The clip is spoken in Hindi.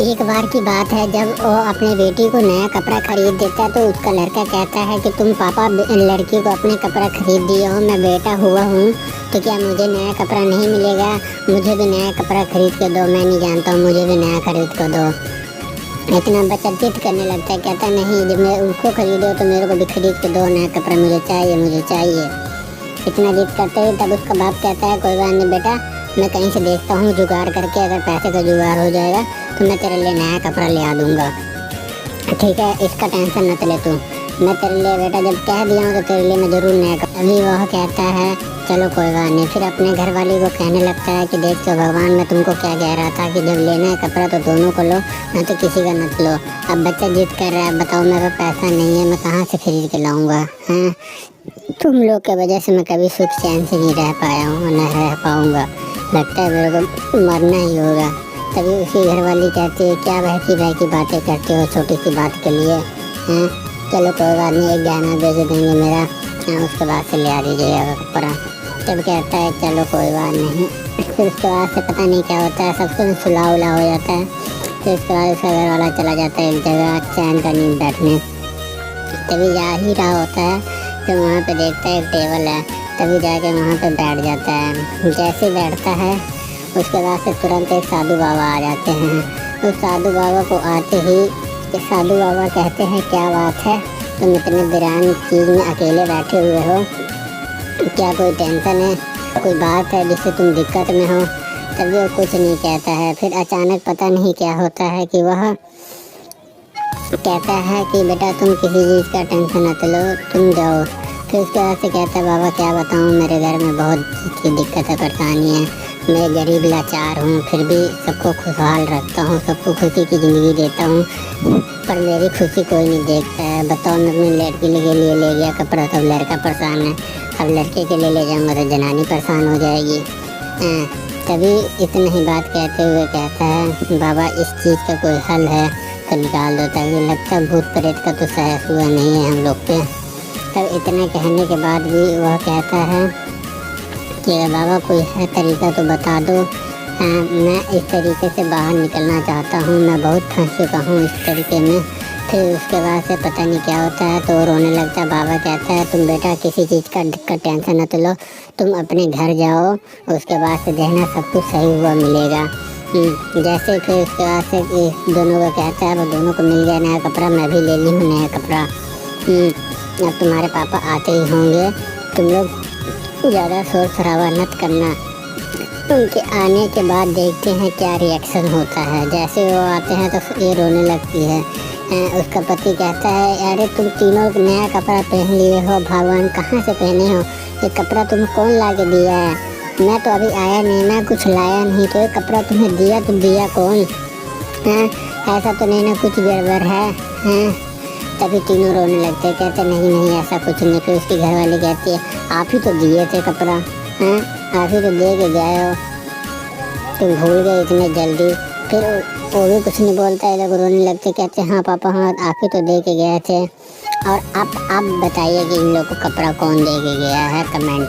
एक बार की बात है, जब वो अपने बेटी को नया कपड़ा खरीद देता है तो उसका लड़का कहता है कि तुम पापा लड़की को अपने कपड़ा खरीद दिए हो, मैं बेटा हुआ हूँ तो क्या मुझे नया कपड़ा नहीं मिलेगा? मुझे भी नया कपड़ा खरीद के दो, मैं नहीं जानता हूँ, मुझे भी नया खरीद कर दो। इतना बच्चा जिद करने लगता है, कहता नहीं, जब मैं उसको खरीदो तो मेरे को भी खरीद के दो नया कपड़ा, मुझे चाहिए मुझे चाहिए। इतना जिद करते ही तब उसका बाप कहता है कोई बात नहीं बेटा, मैं कहीं से देखता हूँ जुगाड़ करके, अगर पैसे का जुगाड़ हो जाएगा तो मैं तेरे लिए नया कपड़ा ले आ दूँगा, ठीक है, इसका टेंशन मत ले तू, मैं तेरे लिए बेटा जब कह दिया हूँ तो तेरे लिए मैं ज़रूर नया कपड़ा। अभी वह कहता है चलो कोई बात नहीं। फिर अपने घर वाली को कहने लगता है कि देख तो भगवान, मैं तुमको क्या कह रहा था कि जब लेना है कपड़ा तो दोनों को लो, ना तो किसी का मत लो। अब बच्चा जिद कर रहा है, बताओ मेरे पास पैसा नहीं है, मैं कहाँ से खरीद के लाऊँगा? हैं, तुम लोग की वजह से मैं कभी सुख चैन से नहीं रह पाया हूँ, न रह पाऊँगा, लगता है मेरे को मरना ही होगा। तभी उसकी घरवाली कहती है क्या बहकी बहकी बातें करते हो छोटी सी बात के लिए? हैं, चलो कोई बात नहीं, एक गहना भेज देंगे मेरा, उसके बाद से ले आ दीजिएगा कपड़ा। तब कहता है चलो कोई बात नहीं। फिर उसके बाद से पता नहीं क्या होता है, सब कुछ सुलह उला हो जाता है। फिर उसके बाद उसका घर वाला चला जाता है एक जगह चैन का नींद बैठने। तभी जा ही रहा होता है तो वहाँ पे देखता है एक टेबल है, तभी जाके वहाँ पे बैठ जाता है। जैसे बैठता है उसके बाद से तुरंत एक साधु बाबा आ जाते हैं। उस साधु बाबा को आते ही साधु बाबा कहते हैं क्या बात है, तुम इतने वीरान चीज़ में अकेले बैठे हुए हो, क्या कोई टेंशन है, कोई बात है जिससे तुम दिक्कत में हो? तभी वो कुछ नहीं कहता है। फिर अचानक पता नहीं क्या होता है कि वह कहता है कि बेटा तुम किसी चीज़ का टेंशन मत लो, तुम जाओ। फिर उसके बाद से कहता है बाबा क्या बताऊँ, मेरे घर में बहुत चीज़ की दिक्कत है, परेशानी है, मैं गरीब लाचार हूँ, फिर भी सबको खुशहाल रखता हूँ, सबको खुशी की ज़िंदगी देता हूँ, पर मेरी खुशी कोई नहीं देखता है। बताओ, मैं अपनी लड़की के लिए ले गया कपड़ा तो लड़का परेशान है, अब लड़के के लिए ले जाऊँगा तो जनानी परेशान हो जाएगी। तभी इतनी ही बात कहते हुए कहता है बाबा इस चीज़ का कोई हल है तो निकाल दो, ताकि लगता है भूत प्रेत का तो सहस हुआ नहीं है हम लोग पे। तब इतना कहने के बाद भी वह कहता है कि बाबा कोई है तरीका तो बता दो, मैं इस तरीके से बाहर निकलना चाहता हूँ, मैं बहुत फंस चुका हूँ इस तरीके में। फिर उसके बाद से पता नहीं क्या होता है तो रोने लगता है। बाबा कहता है तुम बेटा किसी चीज़ का टेंशन मत लो, तुम अपने घर जाओ, उसके बाद से देखना सब कुछ सही हुआ मिलेगा। जैसे फिर उसके बाद से दोनों को कहता है, वो दोनों को मिल गया नया कपड़ा, मैं भी ले ली हूँ नया कपड़ा। अब तुम्हारे पापा आते ही होंगे, तुम लोग ज़्यादा शोर शराबा मत करना। उनके आने के बाद देखते हैं क्या रिएक्शन होता है। जैसे वो आते हैं तो ये रोने लगती है। उसका पति कहता है अरे तुम तीनों नया कपड़ा पहन लिए हो, भगवान कहाँ से पहने हो, ये कपड़ा तुम्हें कौन ला के दिया है? मैं तो अभी आया नहीं, मैं कुछ लाया नहीं, तो ये कपड़ा तुम्हें दिया तो दिया कौन? ऐसा तो नहीं ना कुछ गड़बड़ है? तभी तीनों रोने लगते हैं, कहते नहीं नहीं ऐसा कुछ नहीं। फिर उसकी घरवाली कहती है आप ही तो दिए थे कपड़ा, आप ही तो दे के गए हो, तुम भूल गए इतने जल्दी। फिर वो भी कुछ नहीं बोलता है, लोग रोने लगते, कहते हाँ पापा हाँ आप ही तो दे के गए थे। और आप बताइए कि इन लोग को कपड़ा कौन दे के गया है, कमेंट